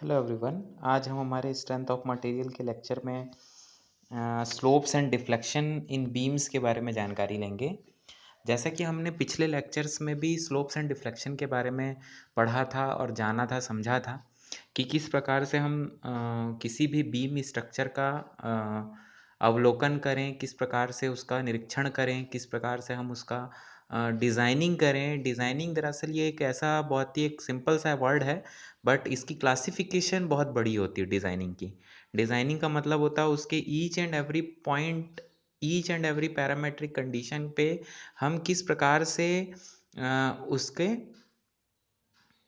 Hello everyone. आज हम हमारे स्ट्रेंथ ऑफ मटेरियल के लेक्चर में slopes and deflection in beams के बारे में जानकारी लेंगे। जैसा कि हमने पिछले लेक्चर्स में भी स्लोप्स एंड डिफ्लेक्शन के बारे में पढ़ा था और जाना था, समझा था कि किस प्रकार से हम किसी भी बीम स्ट्रक्चर का अवलोकन करें, किस प्रकार से उसका निरीक्षण करें, किस प्रकार से हम उसका डिज़ाइनिंग करें। डिज़ाइनिंग दरअसल ये एक ऐसा बहुत ही एक सिंपल सा वर्ड है, बट इसकी क्लासिफिकेशन बहुत बड़ी होती है डिज़ाइनिंग की। डिज़ाइनिंग का मतलब होता है उसके each and every point, each and every parametric condition पे हम किस प्रकार से उसके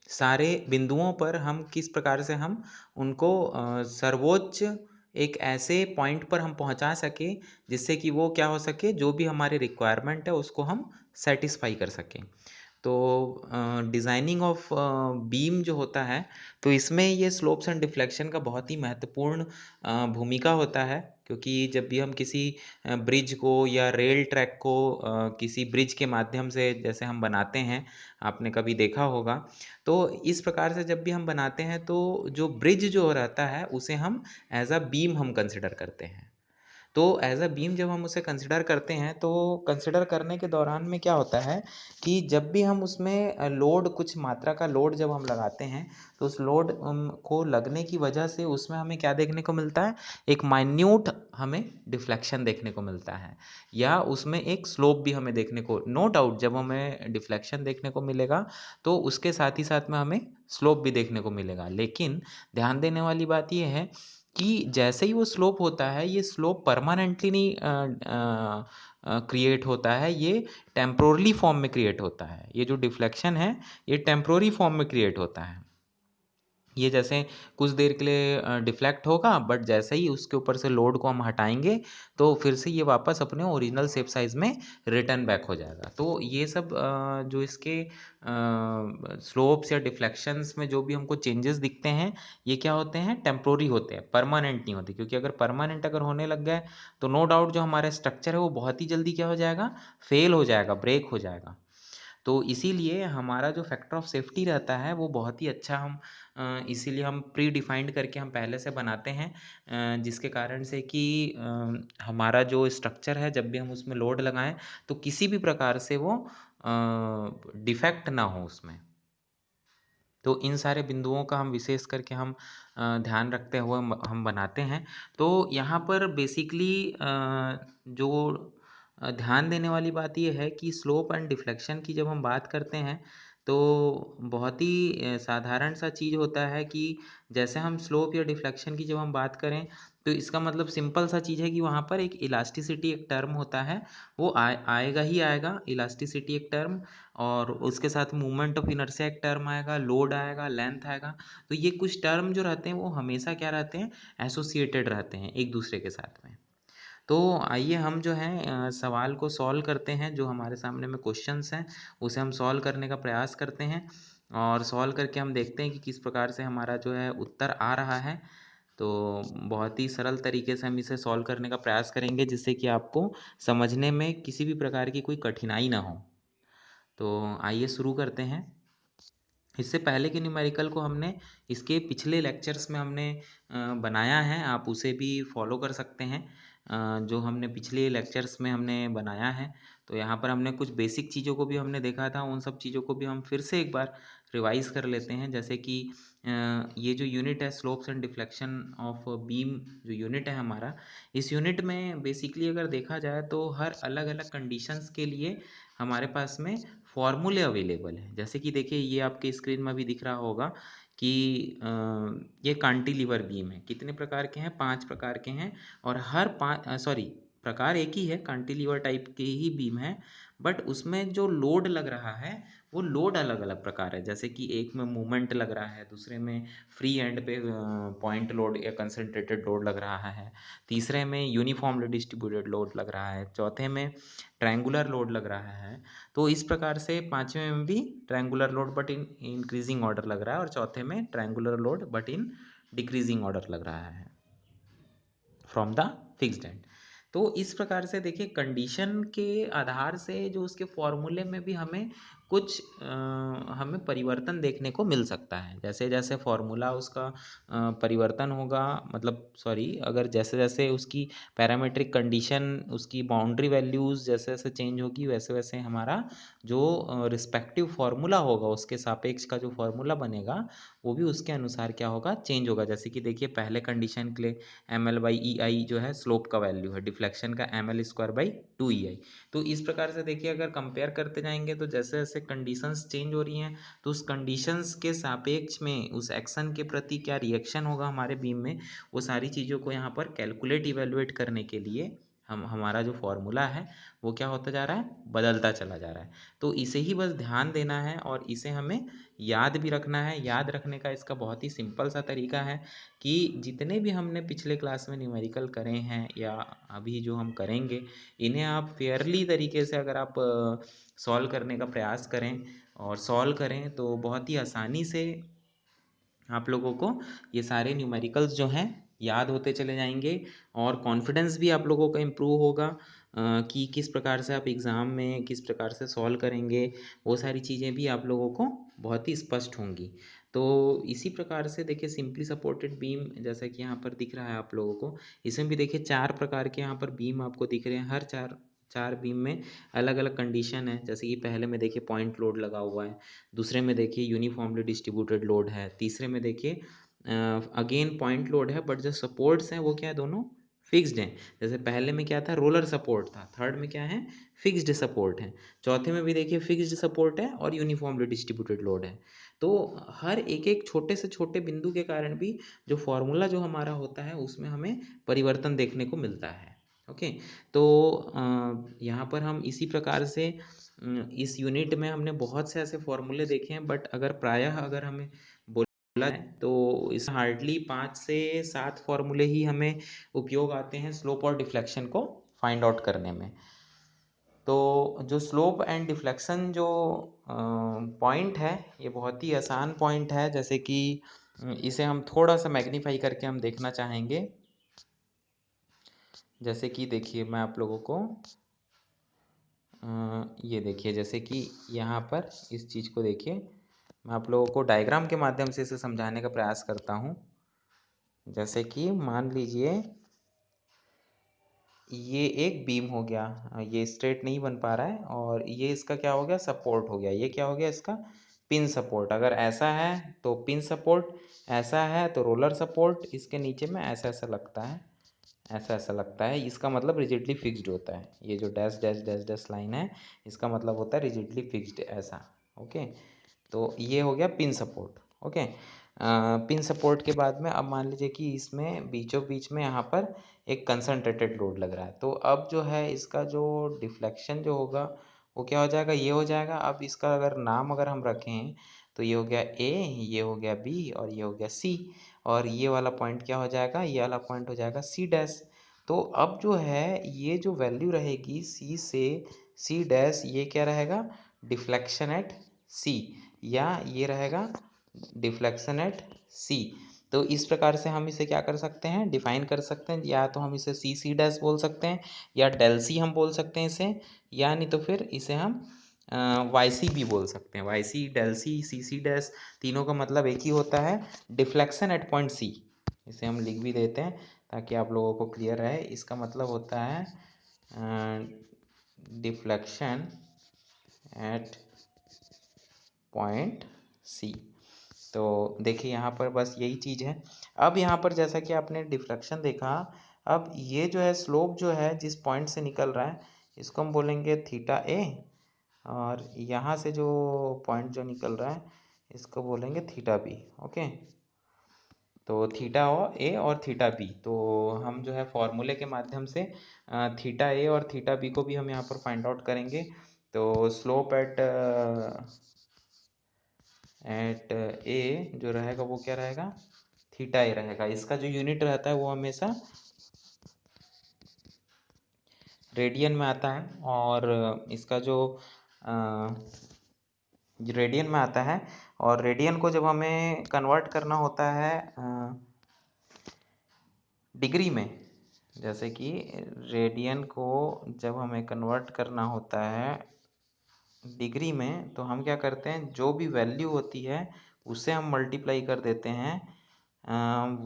सारे बिंदुओं पर हम किस प्रकार से हम उनको सर्वोच्च एक ऐसे पॉइंट पर हम पहुंचा सके जिससे कि वो क्या हो सके, जो भी हमारे रिक्वायरमेंट है उसको हम सेटिस्फाई कर सकें। तो डिज़ाइनिंग ऑफ बीम जो होता है, तो इसमें ये स्लोप्स एंड डिफ्लेक्शन का बहुत ही महत्वपूर्ण भूमिका होता है, क्योंकि जब भी हम किसी ब्रिज को या रेल ट्रैक को किसी ब्रिज के माध्यम से जैसे हम बनाते हैं, आपने कभी देखा होगा, तो इस प्रकार से जब भी हम बनाते हैं तो जो ब्रिज जो रहता है उसे हम एज अ बीम हम कंसिडर करते हैं। तो एज अ बीम जब हम उसे कंसिडर करते हैं तो कंसिडर करने के दौरान में क्या होता है कि जब भी हम उसमें लोड, कुछ मात्रा का लोड जब हम लगाते हैं तो उस लोड को लगने की वजह से उसमें हमें क्या देखने को मिलता है, एक माइन्यूट हमें डिफ्लेक्शन देखने को मिलता है, या उसमें एक स्लोप भी हमें देखने को, नो डाउट जब हमें डिफ्लेक्शन देखने को मिलेगा तो उसके साथ ही साथ में हमें स्लोप भी देखने को मिलेगा। लेकिन ध्यान देने वाली बात यह है कि जैसे ही वो स्लोप होता है, ये स्लोप परमानेंटली नहीं क्रिएट होता है, ये टेम्पोरली फॉर्म में क्रिएट होता है। ये जो डिफ्लेक्शन है ये टेम्पोररी फॉर्म में क्रिएट होता है। ये जैसे कुछ देर के लिए डिफ्लेक्ट होगा, बट जैसे ही उसके ऊपर से लोड को हम हटाएंगे तो फिर से ये वापस अपने ओरिजिनल शेप साइज में रिटर्न बैक हो जाएगा। तो ये सब जो इसके स्लोप्स या डिफ्लेक्शंस में जो भी हमको चेंजेस दिखते हैं, ये क्या होते हैं, टेम्प्रोरी होते हैं, परमानेंट नहीं होते। क्योंकि अगर परमानेंट अगर होने लग गए तो नो डाउट जो हमारा स्ट्रक्चर है वो बहुत ही जल्दी क्या हो जाएगा, फेल हो जाएगा, ब्रेक हो जाएगा। तो इसीलिए हमारा जो फैक्टर ऑफ सेफ्टी रहता है वो बहुत ही अच्छा हम इसीलिए हम प्री डिफाइंड करके हम पहले से बनाते हैं, जिसके कारण से कि हमारा जो स्ट्रक्चर है जब भी हम उसमें लोड लगाएं तो किसी भी प्रकार से वो डिफेक्ट ना हो उसमें। तो इन सारे बिंदुओं का हम विशेष करके हम ध्यान रखते हुए हम बनाते हैं। तो यहाँ पर बेसिकली जो ध्यान देने वाली बात ये है कि स्लोप एंड डिफ्लेक्शन की जब हम बात करते हैं तो बहुत ही साधारण सा चीज़ होता है कि जैसे हम स्लोप या डिफ्लेक्शन की जब हम बात करें तो इसका मतलब सिंपल सा चीज़ है कि वहाँ पर एक इलास्टिसिटी एक टर्म होता है, वो आएगा ही आएगा, इलास्टिसिटी एक टर्म, और उसके साथ मूवमेंट ऑफ इनर्शिया एक टर्म आएगा, लोड आएगा, लेंथ आएगा। तो ये कुछ टर्म जो रहते हैं वो हमेशा क्या रहते हैं, एसोसिएटेड रहते हैं एक दूसरे के साथ में। तो आइए हम जो है सवाल को सॉल्व करते हैं, जो हमारे सामने में क्वेश्चंस हैं उसे हम सॉल्व करने का प्रयास करते हैं, और सॉल्व करके हम देखते हैं कि किस प्रकार से हमारा जो है उत्तर आ रहा है। तो बहुत ही सरल तरीके से हम इसे सॉल्व करने का प्रयास करेंगे जिससे कि आपको समझने में किसी भी प्रकार की कोई कठिनाई ना हो। तो आइए शुरू करते हैं। इससे पहले के न्यूमेरिकल को हमने इसके पिछले लेक्चर्स में हमने बनाया है, आप उसे भी फॉलो कर सकते हैं। जो हमने पिछले लेक्चर्स में हमने बनाया है, तो यहाँ पर हमने कुछ बेसिक चीज़ों को भी हमने देखा था, उन सब चीज़ों को भी हम फिर से एक बार रिवाइज कर लेते हैं। जैसे कि ये जो यूनिट है slopes and deflection of beam, जो यूनिट है हमारा, इस यूनिट में बेसिकली अगर देखा जाए तो हर अलग अलग कंडीशंस के लिए हमारे पास में फॉर्मूले अवेलेबल हैं। जैसे कि देखिए ये आपके स्क्रीन में भी दिख रहा होगा कि ये कांटिलीवर बीम है, कितने प्रकार के हैं, 5 प्रकार के हैं, और हर प्रकार एक ही है, कांटिलीवर टाइप के ही बीम है, बट उसमें जो लोड लग रहा है वो लोड अलग अलग प्रकार है। जैसे कि एक में मूवमेंट लग रहा है, दूसरे में फ्री एंड पे पॉइंट लोड या कंसंट्रेटेड लोड लग रहा है, तीसरे में यूनिफॉर्मली डिस्ट्रीब्यूटेड लोड लग रहा है, चौथे में ट्रायंगुलर लोड लग रहा है। तो इस प्रकार से पांचवें में भी triangular load but in increasing order लग रहा है, और चौथे में triangular load but in decreasing order लग रहा है फ्रॉम द फिक्स्ड एंड। तो इस प्रकार से देखिए कंडीशन के आधार से जो उसके फॉर्मूले में भी हमें कुछ हमें परिवर्तन देखने को मिल सकता है। जैसे जैसे फॉर्मूला उसका परिवर्तन होगा, मतलब सॉरी, अगर जैसे जैसे उसकी पैरामीट्रिक कंडीशन, उसकी बाउंड्री वैल्यूज़ जैसे जैसे चेंज होगी, वैसे वैसे हमारा जो रिस्पेक्टिव फार्मूला होगा, उसके सापेक्ष का जो फार्मूला बनेगा वो भी उसके अनुसार क्या होगा, चेंज होगा। जैसे कि देखिए पहले कंडीशन के लिए ml/ei जो है स्लोप का वैल्यू है, डिफ्लेक्शन का ml²/2ei। तो इस प्रकार से देखिए अगर कंपेयर करते जाएंगे तो जैसे जैसे कंडीशंस चेंज हो रही हैं, तो उस कंडीशंस के सापेक्ष में उस एक्शन के प्रति क्या रिएक्शन होगा हमारे बीम में, वो सारी चीज़ों को यहाँ पर कैलकुलेट इवेलुएट करने के लिए हमारा जो फॉर्मूला है वो क्या होता जा रहा है, बदलता चला जा रहा है। तो इसे ही बस ध्यान देना है और इसे हमें याद भी रखना है। याद रखने का इसका बहुत ही सिंपल सा तरीका है कि जितने भी हमने पिछले क्लास में न्यूमेरिकल करे हैं या अभी जो हम करेंगे, इन्हें आप फेयरली तरीके से अगर आप सॉल्व करने का प्रयास करें और सॉल्व करें तो बहुत ही आसानी से आप लोगों को ये सारे न्यूमेरिकल्स जो हैं याद होते चले जाएंगे और कॉन्फिडेंस भी आप लोगों का इम्प्रूव होगा कि किस प्रकार से आप एग्ज़ाम में किस प्रकार से सॉल्व करेंगे, वो सारी चीज़ें भी आप लोगों को बहुत ही स्पष्ट होंगी। तो इसी प्रकार से देखिए सिंपली सपोर्टेड बीम जैसा कि यहाँ पर दिख रहा है आप लोगों को, इसमें भी देखिए 4 प्रकार के यहाँ पर बीम आपको दिख रहे हैं। हर चार चार बीम में अलग अलग कंडीशन है। जैसे कि पहले में देखिए पॉइंट लोड लगा हुआ है, दूसरे में देखिए यूनिफॉर्मली डिस्ट्रीब्यूटेड लोड है, तीसरे में देखिए अगेन पॉइंट लोड है, बट जो सपोर्ट्स हैं वो क्या है, दोनों फिक्स्ड हैं। जैसे पहले में क्या था, रोलर सपोर्ट था, थर्ड में क्या है, फिक्स्ड सपोर्ट है, चौथे में भी देखिए फिक्स्ड सपोर्ट है और यूनिफॉर्मली डिस्ट्रीब्यूटेड लोड है। तो हर एक एक छोटे से छोटे बिंदु के कारण भी जो फॉर्मूला जो हमारा होता है उसमें हमें परिवर्तन देखने को मिलता है। ओके, तो यहाँ पर हम इसी प्रकार से इस यूनिट में हमने बहुत से ऐसे फॉर्मूले देखे हैं, बट अगर प्रायः अगर हमें बोला है तो इस हार्डली 5 से 7 फॉर्मूले ही हमें उपयोग आते हैं स्लोप और डिफ्लेक्शन को फाइंड आउट करने में। तो जो स्लोप एंड डिफ्लेक्शन जो पॉइंट है ये बहुत ही आसान पॉइंट है। जैसे कि इसे हम थोड़ा सा मैग्नीफाई करके हम देखना चाहेंगे। जैसे कि देखिए मैं आप लोगों को ये देखिए, जैसे कि यहाँ पर इस चीज़ को देखिए, मैं आप लोगों को डायग्राम के माध्यम से इसे समझाने का प्रयास करता हूँ। जैसे कि मान लीजिए ये एक बीम हो गया, ये स्ट्रेट नहीं बन पा रहा है और ये इसका क्या हो गया, सपोर्ट हो गया। ये क्या हो गया, इसका पिन सपोर्ट। अगर ऐसा है तो पिन सपोर्ट, ऐसा है तो रोलर सपोर्ट। इसके नीचे में ऐसा ऐसा लगता है, ऐसा ऐसा लगता है, इसका मतलब रिजिडली फिक्स्ड होता है। ये जो dash dash dash dash line है इसका मतलब होता है रिजिडली फिक्स्ड, ऐसा। ओके, तो ये हो गया pin support. Okay, pin support के बाद में अब मान लीजिए कि इसमें बीचों बीच में यहाँ पर एक कंसंट्रेटेड लोड लग रहा है। तो अब जो है इसका जो डिफ्लेक्शन जो होगा वो क्या हो जाएगा, ये हो जाएगा। अब इसका अगर नाम अगर हम रखें तो ये हो गया ए, ये हो गया बी और ये हो गया सी, और ये वाला पॉइंट क्या हो जाएगा, ये वाला पॉइंट हो जाएगा सी डैश। तो अब जो है ये जो वैल्यू रहेगी सी से सी डैश, ये क्या रहेगा, डिफ्लेक्शन एट सी, या ये रहेगा डिफ्लेक्शन एट सी। तो इस प्रकार से हम इसे क्या कर सकते हैं, डिफाइन कर सकते हैं। या तो हम इसे सी सी डैश बोल सकते हैं, या डेल सी हम बोल सकते हैं इसे, या नहीं तो फिर इसे हम वाई सी भी बोल सकते हैं। Y C, del C C dash, तीनों का मतलब एक ही होता है, डिफ्लेक्शन एट पॉइंट सी। इसे हम लिख भी देते हैं ताकि आप लोगों को क्लियर रहे। इसका मतलब होता है डिफ्लेक्शन एट पॉइंट सी। तो देखिए यहाँ पर बस यही चीज़ है। अब यहाँ पर जैसा कि आपने डिफ्लेक्शन देखा, अब ये जो है स्लोप जो है जिस पॉइंट से निकल रहा है इसको हम बोलेंगे थीटा ए, और यहाँ से जो पॉइंट जो निकल रहा है इसको बोलेंगे थीटा बी। ओके, तो थीटा और ए और थीटा बी, तो हम जो है फॉर्मूले के माध्यम से थीटा ए और थीटा बी को भी हम यहाँ पर फाइंड आउट करेंगे। तो स्लोप एट ए जो रहेगा वो क्या रहेगा, थीटा ए रहेगा। इसका जो यूनिट रहता है वो हमेशा रेडियन में आता है, और इसका जो रेडियन में आता है, और रेडियन को जब हमें कन्वर्ट करना होता है डिग्री में, जैसे कि रेडियन को जब हमें कन्वर्ट करना होता है डिग्री में तो हम क्या करते हैं, जो भी वैल्यू होती है उससे हम मल्टीप्लाई कर देते हैं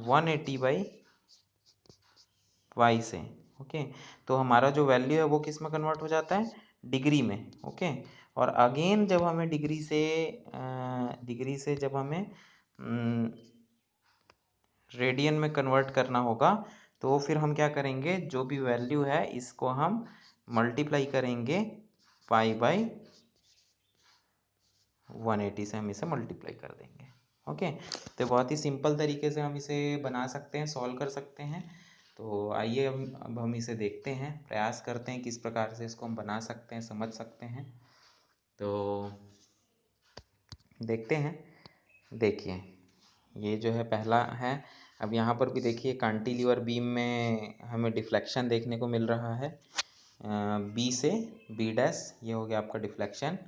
180/y से। ओके, तो हमारा जो वैल्यू है वो किस में कन्वर्ट हो जाता है, डिग्री में। ओके, और अगेन जब हमें डिग्री से जब हमें रेडियन में कन्वर्ट करना होगा, तो फिर हम क्या करेंगे, जो भी वैल्यू है इसको हम मल्टीप्लाई करेंगे पाई/180 से हम इसे मल्टीप्लाई कर देंगे। ओके, तो बहुत ही सिंपल तरीके से हम इसे बना सकते हैं, सॉल्व कर सकते हैं। तो आइए अब हम इसे देखते हैं, प्रयास करते हैं किस प्रकार से इसको हम बना सकते हैं, समझ सकते हैं। तो देखते हैं। देखिए, ये जो है पहला है। अब यहाँ पर भी देखिए, कैंटिलीवर बीम में हमें डिफ्लेक्शन देखने को मिल रहा है बी से बी डैश, ये हो गया आपका डिफ्लेक्शन।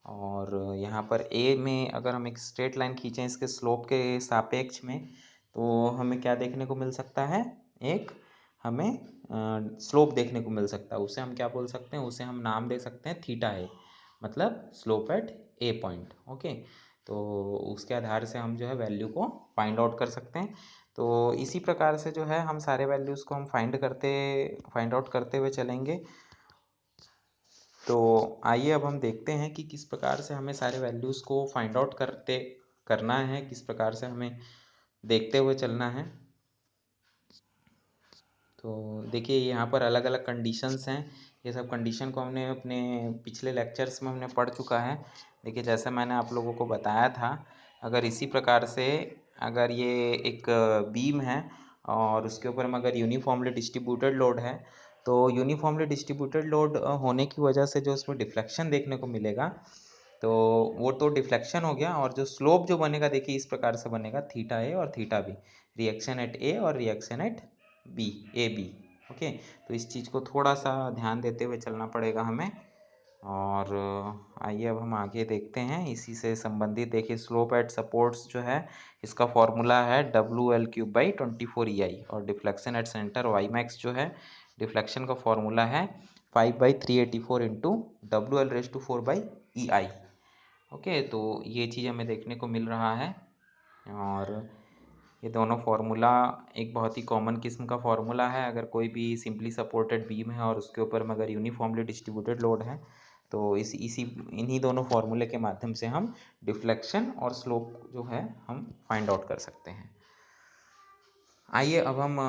और यहाँ पर ए में अगर हम एक स्ट्रेट लाइन खींचें इसके स्लोप के सापेक्ष में, तो हमें क्या देखने को मिल सकता है, एक हमें स्लोप देखने को मिल सकता है। उसे हम क्या बोल सकते हैं, उसे हम नाम दे सकते हैं थीटा ए, मतलब स्लोप एट ए पॉइंट। ओके, तो उसके आधार से हम जो है वैल्यू को फाइंड आउट कर सकते हैं। तो इसी प्रकार से जो है हम सारे वैल्यूज़ को हम फाइंड आउट करते हुए चलेंगे। तो आइए अब हम देखते हैं कि किस प्रकार से हमें सारे वैल्यूज़ को फाइंड आउट करना है, किस प्रकार से हमें देखते हुए चलना है। तो देखिए, यहाँ पर अलग अलग कंडीशंस हैं। ये सब कंडीशन को हमने अपने पिछले लेक्चर्स में हमने पढ़ चुका है। देखिए, जैसे मैंने आप लोगों को बताया था, अगर इसी प्रकार से अगर ये एक बीम है और उसके ऊपर में अगर यूनिफॉर्मली डिस्ट्रीब्यूटेड लोड है, तो यूनिफॉर्मली डिस्ट्रीब्यूटेड लोड होने की वजह से जो उसमें डिफ्लेक्शन देखने को मिलेगा, तो वो तो डिफ्लेक्शन हो गया। और जो स्लोप जो बनेगा, देखिए इस प्रकार से बनेगा, थीटा ए और theta B, reaction at A और reaction at B, A B. Okay, तो इस चीज़ को थोड़ा सा ध्यान देते हुए चलना पड़ेगा हमें। और आइए अब हम आगे देखते हैं इसी से संबंधित। देखिए, स्लोप एट सपोर्ट्स जो है, इसका फॉर्मूला है WL³/24 EI, और deflection at centre Y max जो है, डिफ्लेक्शन का फॉर्मूला है 5/384 इंटू WL⁴/EI। ओके, तो ये चीज़ हमें देखने को मिल रहा है। और ये दोनों फार्मूला एक बहुत ही कॉमन किस्म का फार्मूला है। अगर कोई भी सिंपली सपोर्टेड बीम है और उसके ऊपर में अगर यूनिफॉर्मली डिस्ट्रीब्यूटेड लोड है, तो इन्हीं दोनों फार्मूले के माध्यम से हम डिफ्लेक्शन और स्लोप जो है हम फाइंड आउट कर सकते हैं। आइए अब हम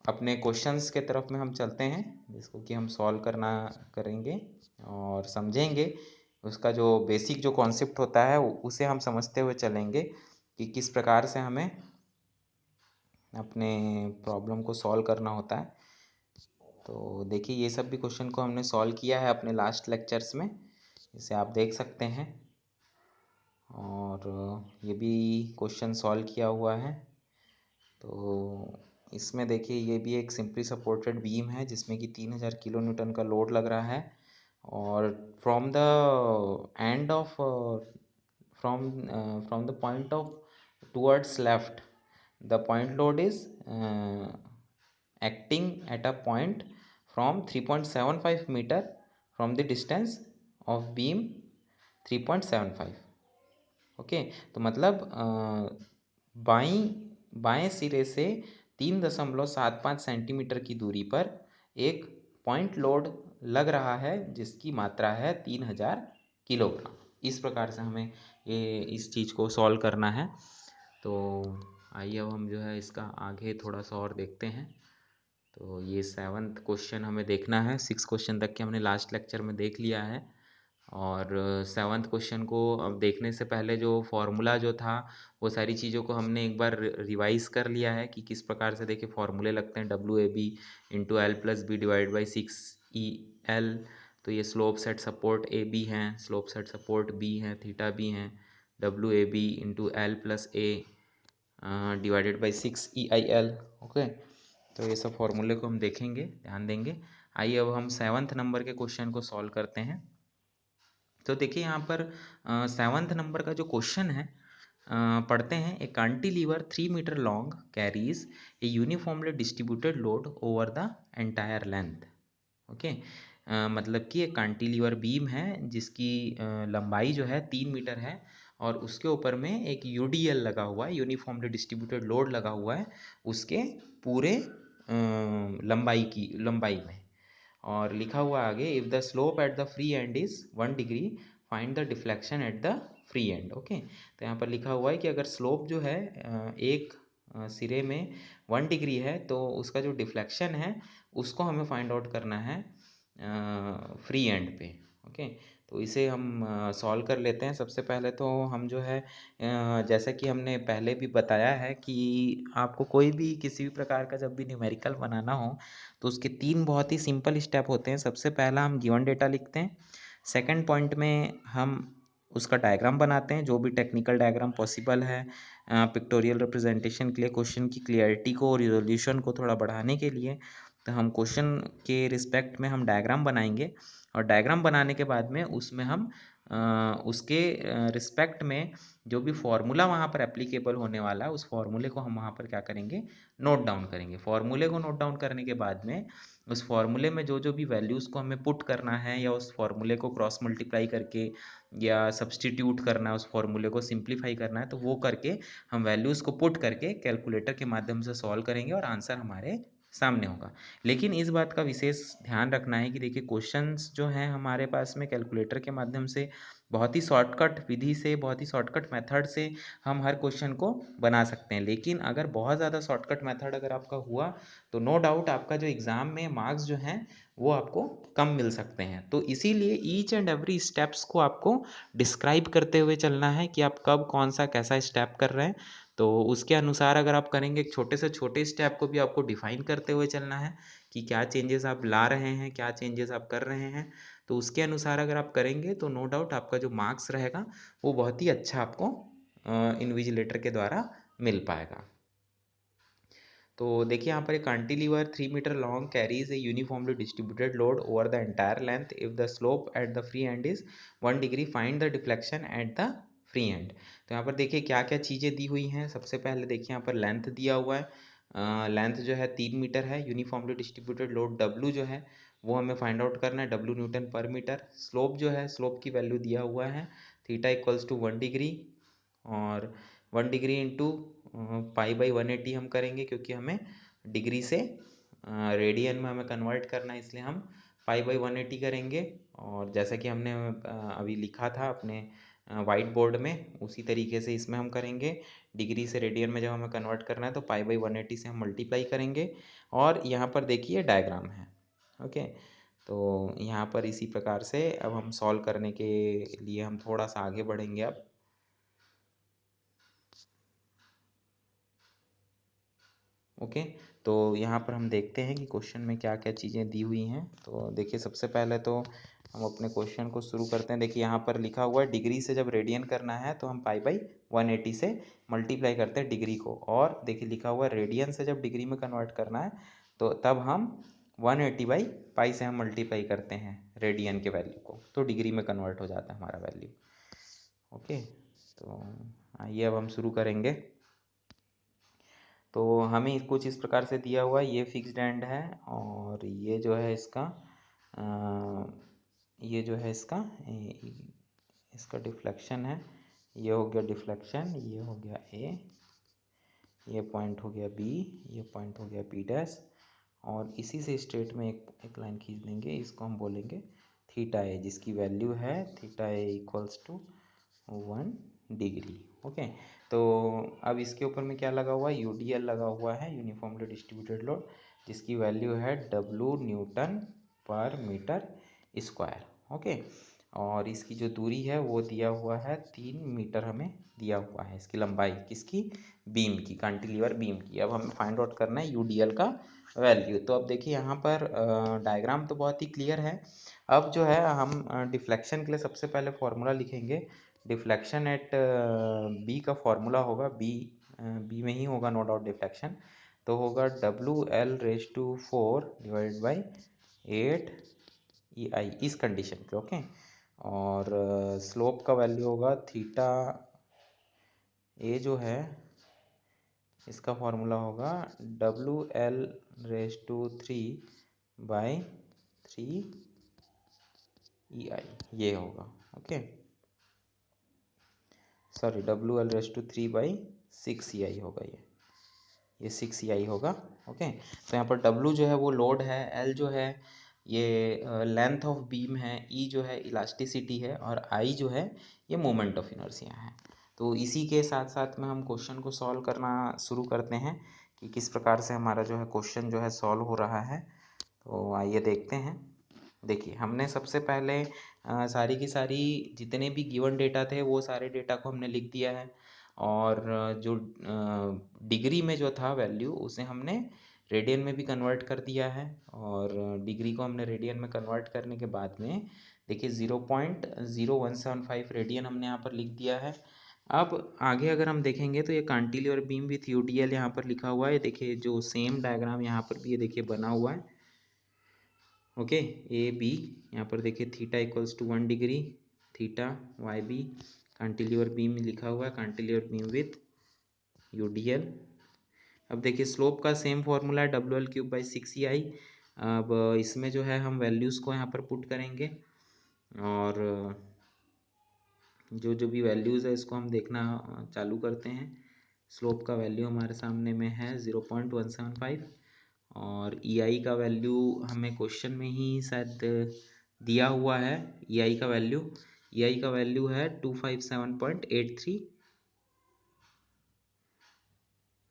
अपने क्वेश्चंस के तरफ में हम चलते हैं, जिसको कि हम सॉल्व करेंगे और समझेंगे। उसका जो बेसिक जो कॉन्सेप्ट होता है उसे हम समझते हुए चलेंगे कि किस प्रकार से हमें अपने प्रॉब्लम को सॉल्व करना होता है। तो देखिए, ये सब भी क्वेश्चन को हमने सॉल्व किया है अपने लास्ट लेक्चर्स में, इसे आप देख सकते हैं। और ये भी क्वेश्चन सॉल्व किया हुआ है। तो इसमें देखिए, ये भी एक सिंपली सपोर्टेड बीम है जिसमें कि 3000 किलो न्यूटन का लोड लग रहा है। और from the end of from the point of towards left, the point load is acting at a point from 3.75 meter from the distance of beam 3.75। Okay, तो मतलब बाएं सिरे से 3.75 सेंटीमीटर की दूरी पर एक पॉइंट लोड लग रहा है जिसकी मात्रा है 3000 किलोग्राम। इस प्रकार से हमें इस चीज़ को सॉल्व करना है। तो आइए अब हम जो है इसका आगे थोड़ा सा और देखते हैं। तो ये 7th क्वेश्चन हमें देखना है। 6 क्वेश्चन तक के हमने लास्ट लेक्चर में देख लिया है। और 7th क्वेश्चन को अब देखने से पहले जो फॉर्मूला जो था, वो सारी चीज़ों को हमने एक बार रिवाइज कर लिया है कि किस प्रकार से देखिए फॉर्मूले लगते हैं। WAB × L + B/6EL। तो ये स्लोप सेट सपोर्ट AB हैं, स्लोप सेट सपोर्ट B हैं, थीटा B हैं। WAB × L + A/6EIL। ओके, तो ये सब फॉर्मूले को हम देखेंगे, ध्यान देंगे। आइए अब हम 7th नंबर के क्वेश्चन को सॉल्व करते हैं। तो देखिए, यहाँ पर 7th नंबर का जो क्वेश्चन है, पढ़ते हैं। A cantilever 3 metre long carries a uniformly distributed load over the entire length. Okay, मतलब कि एक कैंटिलीवर बीम है जिसकी लंबाई जो है 3 मीटर है और उसके ऊपर में एक यूडीएल लगा हुआ है, यूनिफॉर्मली डिस्ट्रीब्यूटेड लोड लगा हुआ है उसके पूरे लंबाई में। और लिखा हुआ आगे, if the slope at the free and is 1 degree find the deflection at the free and. Okay, तो यहाँ पर लिखा हुआ है कि अगर स्लोप जो है एक सिरे में 1 डिग्री है तो उसका जो डिफ्लेक्शन है उसको हमें फाइंड आउट करना है फ्री एंड पे। ओके, तो इसे हम सॉल्व कर लेते हैं। सबसे पहले तो हम जो है जैसा कि हमने पहले भी बताया है कि आपको कोई भी किसी भी प्रकार का जब भी न्यूमेरिकल बनाना हो तो उसके 3 बहुत ही सिंपल स्टेप होते हैं। सबसे पहला हम गिवन डेटा लिखते हैं, सेकंड पॉइंट में हम उसका डायग्राम बनाते हैं, जो भी टेक्निकल डायग्राम पॉसिबल है पिक्टोरियल रिप्रेजेंटेशन के लिए, क्वेश्चन की क्लियरिटी को और रिजोल्यूशन को थोड़ा बढ़ाने के लिए। तो हम क्वेश्चन के रिस्पेक्ट में हम डायग्राम बनाएंगे और डायग्राम बनाने के बाद में उसमें हम उसके रिस्पेक्ट में जो भी फॉर्मूला वहाँ पर एप्लीकेबल होने वाला है उस फॉर्मूले को हम वहाँ पर क्या करेंगे, नोट डाउन करेंगे। फॉर्मूले को नोट डाउन करने के बाद में उस फॉर्मूले में जो जो भी वैल्यूज़ को हमें पुट करना है या उस फॉर्मूले को क्रॉस मल्टीप्लाई करके या सब्सटीट्यूट करना है, उस फॉर्मूले को सिंप्लीफाई करना है, तो वो करके हम वैल्यूज़ को पुट करके कैलकुलेटर के माध्यम से सॉल्व करेंगे और आंसर हमारे सामने होगा। लेकिन इस बात का विशेष ध्यान रखना है कि देखिए क्वेश्चंस जो हैं हमारे पास में कैलकुलेटर के माध्यम से बहुत ही शॉर्टकट विधि से, बहुत ही शॉर्टकट मेथड से हम हर क्वेश्चन को बना सकते हैं। लेकिन अगर बहुत ज़्यादा शॉर्टकट मेथड अगर आपका हुआ तो नो डाउट आपका जो एग्ज़ाम में मार्क्स जो हैं वो आपको कम मिल सकते हैं। तो इसीलिए ईच एंड एवरी स्टेप्स को आपको डिस्क्राइब करते हुए चलना है कि आप कब कौन सा कैसा स्टेप कर रहे हैं। तो उसके अनुसार अगर आप करेंगे, एक छोटे से छोटे स्टेप को भी आपको डिफाइन करते हुए चलना है कि क्या चेंजेस आप ला रहे हैं, क्या चेंजेस आप कर रहे हैं। तो उसके अनुसार अगर आप करेंगे तो नो डाउट आपका जो मार्क्स रहेगा वो बहुत ही अच्छा आपको इन्विजिलेटर के द्वारा मिल पाएगा। तो देखिए यहाँ पर एक cantilever 3 metre long carries a uniformly distributed load over the entire length if the slope at the free end is 1 degree find the deflection at the free end. तो यहाँ पर देखिए क्या क्या चीज़ें दी हुई हैं। सबसे पहले देखिए यहाँ पर लेंथ दिया हुआ है, लेंथ जो है 3 मीटर है। यूनिफॉर्मली डिस्ट्रीब्यूटेड लोड डब्लू जो है वो हमें फाइंड आउट करना है, डब्लू न्यूटन पर मीटर। स्लोप जो है, स्लोप की वैल्यू दिया हुआ है थीटा इक्वल्स टू 1 डिग्री और 1 डिग्री इंटू पाई/180 हम करेंगे क्योंकि हमें डिग्री से रेडियन में हमें कन्वर्ट करना है, इसलिए हम पाई/180 करेंगे। और जैसा कि हमने अभी लिखा था अपने वाइट बोर्ड में, उसी तरीके से इसमें हम करेंगे। डिग्री से रेडियन में जब हमें कन्वर्ट करना है तो पाई/180 से हम मल्टीप्लाई करेंगे। और यहाँ पर देखिए डायग्राम है। ओके, तो यहाँ पर इसी प्रकार से अब हम सॉल्व करने के लिए हम थोड़ा सा आगे बढ़ेंगे अब। ओके, तो यहाँ पर हम देखते हैं कि क्वेश्चन में क्या क्या चीज़ें दी हुई हैं। तो देखिए सबसे पहले तो हम अपने क्वेश्चन को शुरू करते हैं। देखिए यहाँ पर लिखा हुआ है डिग्री से जब रेडियन करना है तो हम पाई/180 से मल्टीप्लाई करते हैं डिग्री को। और देखिए लिखा हुआ है रेडियन से जब डिग्री में कन्वर्ट करना है तो तब हम 180/पाई से हम मल्टीप्लाई करते हैं रेडियन के वैल्यू को, तो डिग्री में कन्वर्ट हो जाता है हमारा वैल्यू। ओके, तो आइए अब हम शुरू करेंगे। तो हमें कुछ इस प्रकार से दिया हुआ है, ये फिक्स्ड एंड है और ये जो है इसका ये जो है इसका डिफ्लेक्शन है। ये हो गया डिफ्लेक्शन, ये हो गया ए, ये पॉइंट हो गया बी, ये पॉइंट हो गया बी डैश। और इसी से स्ट्रेट में एक लाइन खींच देंगे, इसको हम बोलेंगे थीटा ए, जिसकी वैल्यू है theta A equals to 1 degree. Okay, तो अब इसके ऊपर में क्या लगा हुआ है, यूडीएल लगा हुआ है, यूनिफॉर्मली डिस्ट्रीब्यूटेड लोड, जिसकी वैल्यू है डब्लू न्यूटन पर मीटर स्क्वायर। ओके, और इसकी जो दूरी है वो दिया हुआ है 3 मीटर हमें दिया हुआ है, इसकी लंबाई किसकी, बीम की, कैंटिलीवर बीम की। अब हमें फाइंड आउट करना है यूडीएल का वैल्यू। तो अब देखिए यहाँ पर डायग्राम तो बहुत ही क्लियर है। अब जो है हम डिफ्लेक्शन के लिए सबसे पहले फॉर्मूला लिखेंगे। डिफ्लेक्शन एट बी का फॉर्मूला होगा, बी में ही होगा नो डाउट डिफ्लेक्शन, तो होगा WL⁴ डिवाइड बाई 8 EI इस कंडीशन पे। ओके, और स्लोप का वैल्यू होगा थीटा ए जो है इसका फॉर्मूला होगा WL⁵ बाई 3 ई आई ये होगा। Okay sorry W L raise to 3/6 E I होगा ये 6 ई आई होगा। ओके तो यहाँ पर डब्ल्यू जो है वो लोड है, एल जो है ये लेंथ ऑफ बीम है, ई जो है इलास्टिसिटी है और आई जो है ये मोमेंट ऑफ इनर्शिया है। तो इसी के साथ साथ में हम क्वेश्चन को सॉल्व करना शुरू करते हैं कि किस प्रकार से हमारा जो है क्वेश्चन जो है सॉल्व हो रहा है। तो आइए देखते हैं। देखिए हमने सबसे पहले सारी की सारी जितने भी गिवन डेटा थे वो सारे डेटा को हमने लिख दिया है और जो डिग्री में जो था वैल्यू उसे हमने रेडियन में भी कन्वर्ट कर दिया है और डिग्री को हमने रेडियन में कन्वर्ट करने के बाद में देखिए 0.0175 रेडियन हमने यहाँ पर लिख दिया है। अब आगे अगर हम देखेंगे तो ये कांटिलीवर बीम विथ यूडीएल यहाँ पर लिखा हुआ है। देखिए जो सेम डायग्राम यहाँ पर भी ये देखिए बना हुआ है। ओके ए बी यहाँ पर देखिए theta equals to 1 degree, theta Y B, cantilever beam लिखा हुआ है, कांटिलीवर बीम विथ यूडीएल। अब देखिए स्लोप का सेम फॉर्मूला है डब्ल्यू एल क्यूब बाई 6 ई आई। अब इसमें जो है हम वैल्यूज़ को यहाँ पर पुट करेंगे और जो जो भी वैल्यूज़ है इसको हम देखना चालू करते हैं। स्लोप का वैल्यू हमारे सामने में है 0.175 और ई आई का वैल्यू हमें क्वेश्चन में ही शायद दिया हुआ है। ई आई का वैल्यू है 257.83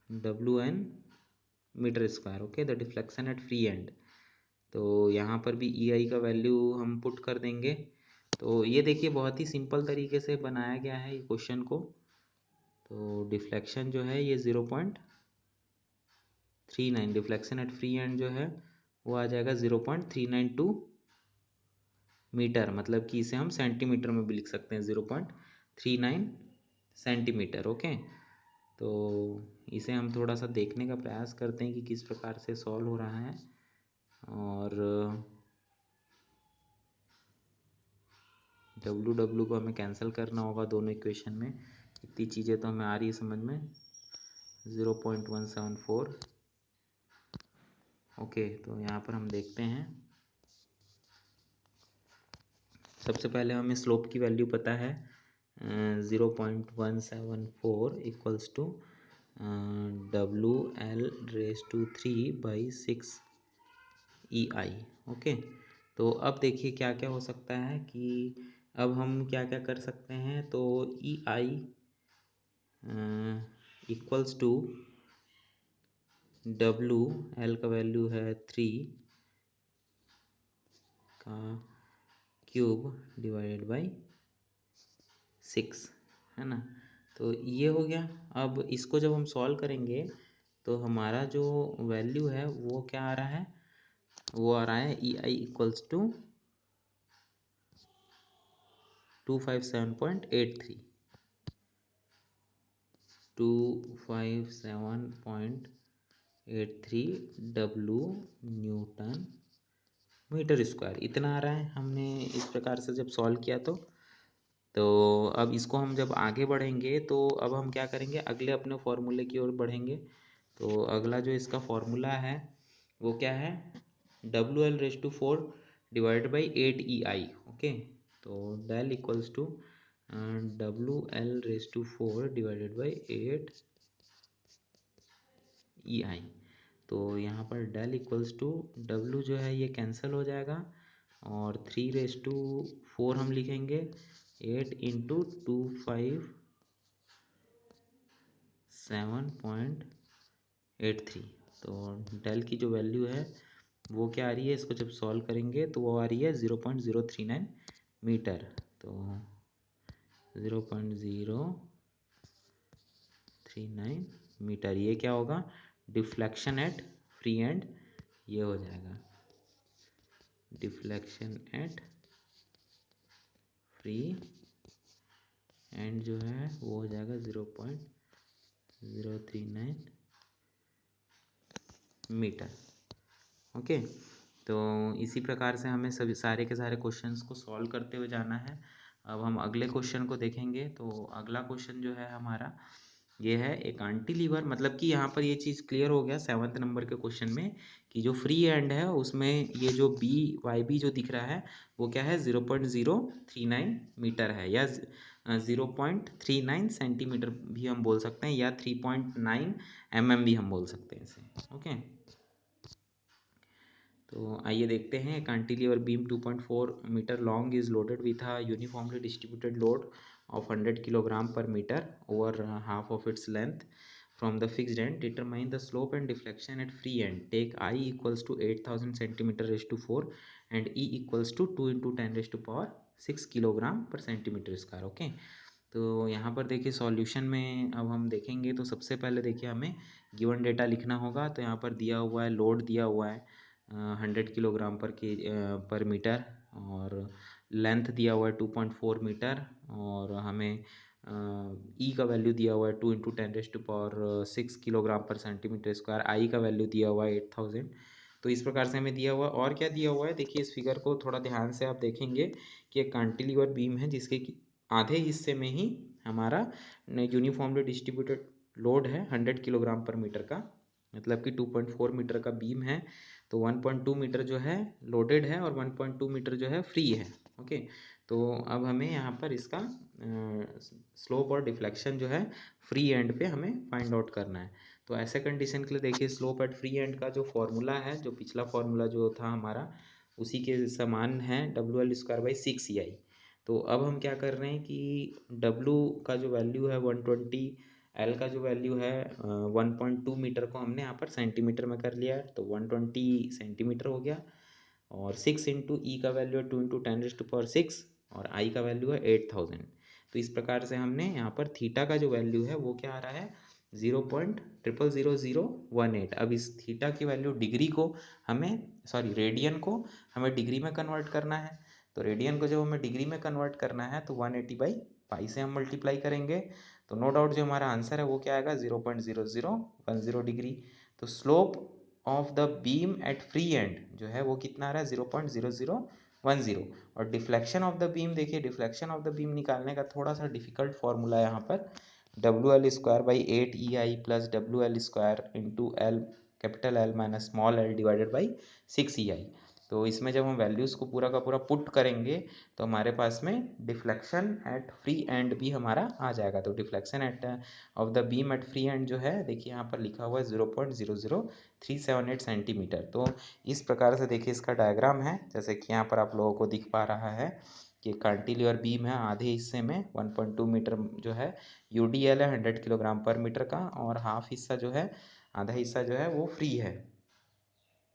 WN metre square. Okay the deflection at free end. तो यहाँ पर भी ई आई का वैल्यू हम पुट कर देंगे। तो ये देखिए बहुत ही सिंपल तरीके से बनाया गया है ये क्वेश्चन को। तो डिफ्लेक्शन जो है ये 0.39, डिफ्लेक्शन एट फ्री एंड जो है वो आ जाएगा 0.392 मीटर, मतलब कि इसे हम सेंटीमीटर में भी लिख सकते हैं 0.39 सेंटीमीटर। ओके तो इसे हम थोड़ा सा देखने का प्रयास करते हैं कि किस प्रकार से सॉल्व हो रहा है। और डब्ल्यू डब्ल्यू को हमें कैंसिल करना होगा दोनों इक्वेशन में। इतनी चीज़ें तो हमें आ रही है समझ में। 0.174। ओके तो यहाँ पर हम देखते हैं। सबसे पहले हमें स्लोप की वैल्यू पता है 0.174 equals to W L raise to 3/6 E I. Okay तो अब देखिए क्या क्या हो सकता है कि अब हम क्या क्या कर सकते हैं। तो ई I equals to W L का वैल्यू है 3 का क्यूब डिवाइडेड बाई 6 है ना। तो ये हो गया। अब इसको जब हम सॉल्व करेंगे तो हमारा जो वैल्यू है वो क्या आ रहा है, वो आ रहा है E I equals to 257.83 W newton metre square इतना आ रहा है। हमने इस प्रकार से जब सॉल्व किया तो अब इसको हम जब आगे बढ़ेंगे तो अब हम क्या करेंगे, अगले अपने फॉर्मूले की ओर बढ़ेंगे। तो अगला जो इसका फॉर्मूला है वो क्या है, W L raise to 4 divided by 8 E I. Okay तो del equals to W L raise to 4 divided by 8 E I. तो यहाँ पर डेल इक्वल्स टू डब्ल्यू जो है ये कैंसिल हो जाएगा और 3/4 हम लिखेंगे 8 इंटू 257.83। तो डेल की जो वैल्यू है वो क्या आ रही है, इसको जब सॉल्व करेंगे तो वो आ रही है 0.039 मीटर। तो 0.039 मीटर ये क्या होगा, डिफ्लेक्शन एट फ्री एंड ये हो जाएगा डिफ्लेक्शन एट फ्री एंड जो है वो हो जाएगा 0.039 मीटर। ओके तो इसी प्रकार से हमें सभी सारे के सारे क्वेश्चंस को सॉल्व करते हुए जाना है। अब हम अगले क्वेश्चन को देखेंगे। तो अगला क्वेश्चन जो है हमारा ये है एक कैंटिलीवर, मतलब कि यहाँ पर ये चीज़ क्लियर हो गया 7th नंबर के क्वेश्चन में कि जो फ्री एंड है उसमें ये जो बी वाई बी जो दिख रहा है वो क्या है 0.039 मीटर है, या 0.39 सेंटीमीटर भी हम बोल सकते हैं, या 3.9 mm भी हम बोल सकते हैं इसे। ओके, तो आइए देखते हैं। Cantilever beam 2.4 metre long is loaded with a uniformly distributed load of 100 kilogram per meter over half of its length from the fixed end. Determine the slope and deflection at free end. Take I equals to 8000 centimeter raised to 4 and E equals to 2 into 10 raised to power 6 kilogram पर centimetre square. Okay, तो यहाँ पर देखिए solution में अब हम देखेंगे तो सबसे पहले देखिए हमें गिवन डेटा लिखना होगा। तो यहाँ पर दिया हुआ है, लोड दिया हुआ है 100 किलोग्राम पर मीटर, और लेंथ दिया हुआ है 2.4 मीटर, और हमें ई का वैल्यू दिया हुआ है 2 इंटू 10⁻6 किलोग्राम पर सेंटीमीटर स्क्वायर। आई का वैल्यू दिया हुआ है 8000। तो इस प्रकार से हमें दिया हुआ है। और क्या दिया हुआ है, देखिए इस फिगर को थोड़ा ध्यान से आप देखेंगे कि एक कैंटिलीवर बीम है जिसके आधे हिस्से में ही हमारा यूनिफॉर्मली डिस्ट्रीब्यूटेड लोड है 100 किलोग्राम पर मीटर का, मतलब कि 2.4 मीटर का बीम है। तो 1.2 मीटर जो है लोडेड है और 1.2 मीटर जो है फ्री है। ओके, तो अब हमें यहाँ पर इसका स्लोप और डिफ्लेक्शन जो है फ्री एंड पे हमें फाइंड आउट करना है। तो ऐसे कंडीशन के लिए देखिए स्लोप एट फ्री एंड का जो फॉर्मूला है, जो पिछला फॉर्मूला जो था हमारा उसी के समान है, WL²/6EI। तो अब हम क्या कर रहे हैं कि W का जो वैल्यू है 120, L का जो वैल्यू है 1.2 मीटर को हमने यहाँ पर सेंटीमीटर में कर लिया है, तो 120 सेंटीमीटर हो गया। और 6 इंटू ई का वैल्यू है 2 इंटू 10⁻6 और आई का वैल्यू है 8000। तो इस प्रकार से हमने यहाँ पर थीटा का जो वैल्यू है वो क्या आ रहा है 0.000018। अब इस थीटा की वैल्यू डिग्री को हमें, सॉरी रेडियन को हमें डिग्री में कन्वर्ट करना है। तो रेडियन को जब हमें डिग्री में कन्वर्ट करना है तो 180/π से हम मल्टीप्लाई करेंगे। तो नो डाउट जो हमारा आंसर है वो क्या आएगा 0.0010 डिग्री। तो slope of the beam at free end जो है वो कितना आ रहा है 0.0010। और डिफ्लेक्शन ऑफ द बीम, देखिए डिफ्लेक्शन ऑफ द बीम निकालने का थोड़ा सा डिफिकल्ट फॉर्मूला है यहाँ पर, WL²/8EI plus WL² into L capital L minus small l divided by 6EI। तो इसमें जब हम वैल्यूज़ को पूरा का पूरा पुट करेंगे तो हमारे पास में डिफ्लेक्शन एट फ्री एंड भी हमारा आ जाएगा। तो deflection at of the beam at free end जो है देखिए यहाँ पर लिखा हुआ है 0.00378 सेंटीमीटर। तो इस प्रकार से देखिए इसका डायग्राम है, जैसे कि यहाँ पर आप लोगों को दिख पा रहा है कि कैंटिलीवर बीम है, आधे हिस्से में 1.2 मीटर जो है UDL है 100 किलोग्राम पर मीटर का, और हाफ हिस्सा जो है, आधा हिस्सा जो है वो फ्री है।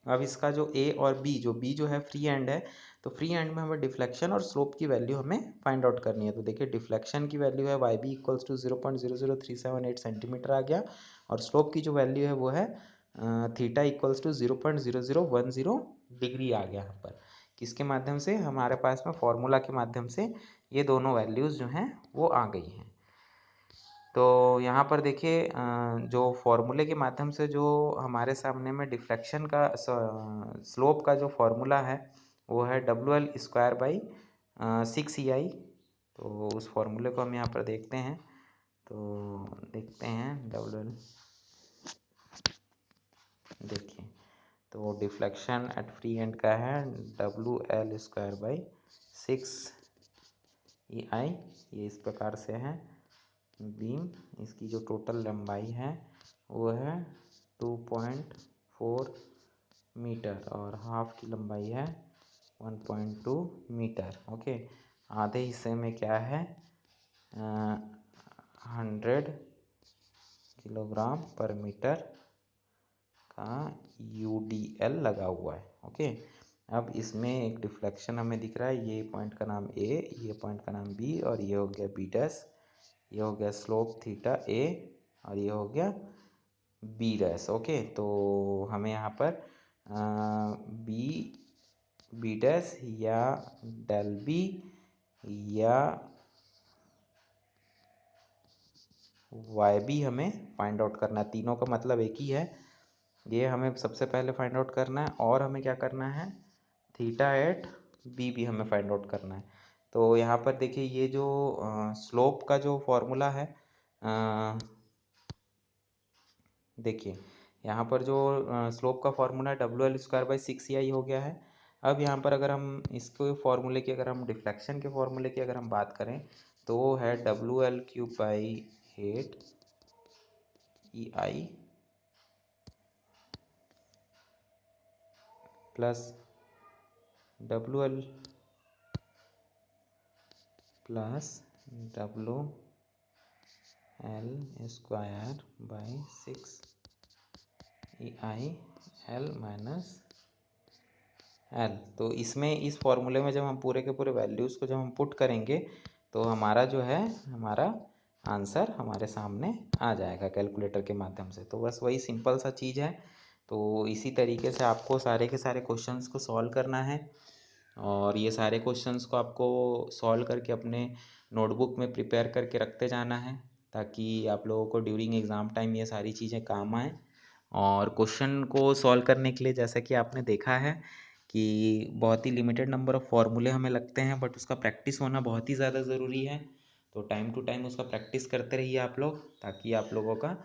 अब इसका जो ए और बी, जो बी जो है फ्री एंड है, तो फ्री एंड में हमें डिफ्लेक्शन और स्लोप की वैल्यू हमें फाइंड आउट करनी है। तो देखिए डिफ्लेक्शन की वैल्यू है YB इक्वल्स टू 0.00378 सेंटीमीटर आ गया, और स्लोप की जो वैल्यू है वो है थीटा इक्वल्स टू 0.0010 डिग्री आ गया यहाँ पर। किसके माध्यम से, हमारे पास में फॉर्मूला के माध्यम से ये दोनों वैल्यूज़ जो हैं वो आ गई हैं। तो यहाँ पर देखिए जो फॉर्मूले के माध्यम से जो हमारे सामने में डिफ्लेक्शन का स्लोप का जो फॉर्मूला है वो है WL²/6EI। तो उस फॉर्मूले को हम यहाँ पर देखते हैं। तो देखते हैं WL, देखिए तो डिफ्लेक्शन एट फ्री एंड का है WL²/6EI। ये इस प्रकार से है बीम, इसकी जो टोटल लंबाई है वो है 2.4 मीटर और हाफ की लंबाई है 1.2 मीटर। ओके, आधे हिस्से में क्या है 100 किलोग्राम पर मीटर का UDL लगा हुआ है। ओके, अब इसमें एक डिफ्लेक्शन हमें दिख रहा है, ये पॉइंट का नाम A, ये पॉइंट का नाम B, और ये हो गया B डैश, ये हो गया स्लोप थीटा A, और ये हो गया B डैश। ओके, तो हमें यहाँ पर B डैश या डेल B या YB हमें फाइंड आउट करना है। तीनों का मतलब एक ही है, ये हमें सबसे पहले फाइंड आउट करना है, और हमें क्या करना है थीटा एट B भी हमें फाइंड आउट करना है। तो यहाँ पर देखिए ये जो स्लोप का जो फॉर्मूला है देखिए यहाँ पर जो स्लोप का फॉर्मूला WL² / 6EI हो गया है। अब यहाँ पर अगर हम इसको फॉर्मूले की अगर हम डिफ्लेक्शन के फॉर्मूले की अगर हम बात करें तो वो है WL³ / 8EI plus WL plus WL² / 6EI L। तो इसमें इस फॉर्मूले में जब हम पूरे के पूरे वैल्यूज़ को जब हम पुट करेंगे तो हमारा जो है हमारा आंसर हमारे सामने आ जाएगा कैलकुलेटर के माध्यम से। तो बस वही सिंपल सा चीज़ है। तो इसी तरीके से आपको सारे के सारे क्वेश्चंस को सॉल्व करना है और ये सारे क्वेश्चंस को आपको सॉल्व करके अपने नोटबुक में प्रिपेयर करके रखते जाना है ताकि आप लोगों को ड्यूरिंग एग्ज़ाम टाइम ये सारी चीज़ें काम आए। और क्वेश्चन को सॉल्व करने के लिए जैसा कि आपने देखा है कि बहुत ही लिमिटेड नंबर ऑफ़ फॉर्मूले हमें लगते हैं, बट उसका प्रैक्टिस होना बहुत ही ज़्यादा ज़रूरी है। तो टाइम टू टाइम उसका प्रैक्टिस करते रहिए आप लोग, ताकि आप लोगों का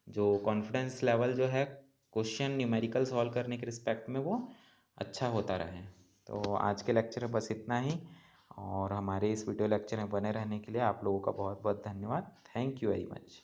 जो कॉन्फिडेंस लेवल जो है क्वेश्चन न्यूमेरिकल सॉल्व करने के रिस्पेक्ट में वो अच्छा होता रहे। तो आज के लेक्चर में बस इतना ही, और हमारे इस वीडियो लेक्चर में बने रहने के लिए आप लोगों का बहुत बहुत धन्यवाद। Thank you very much.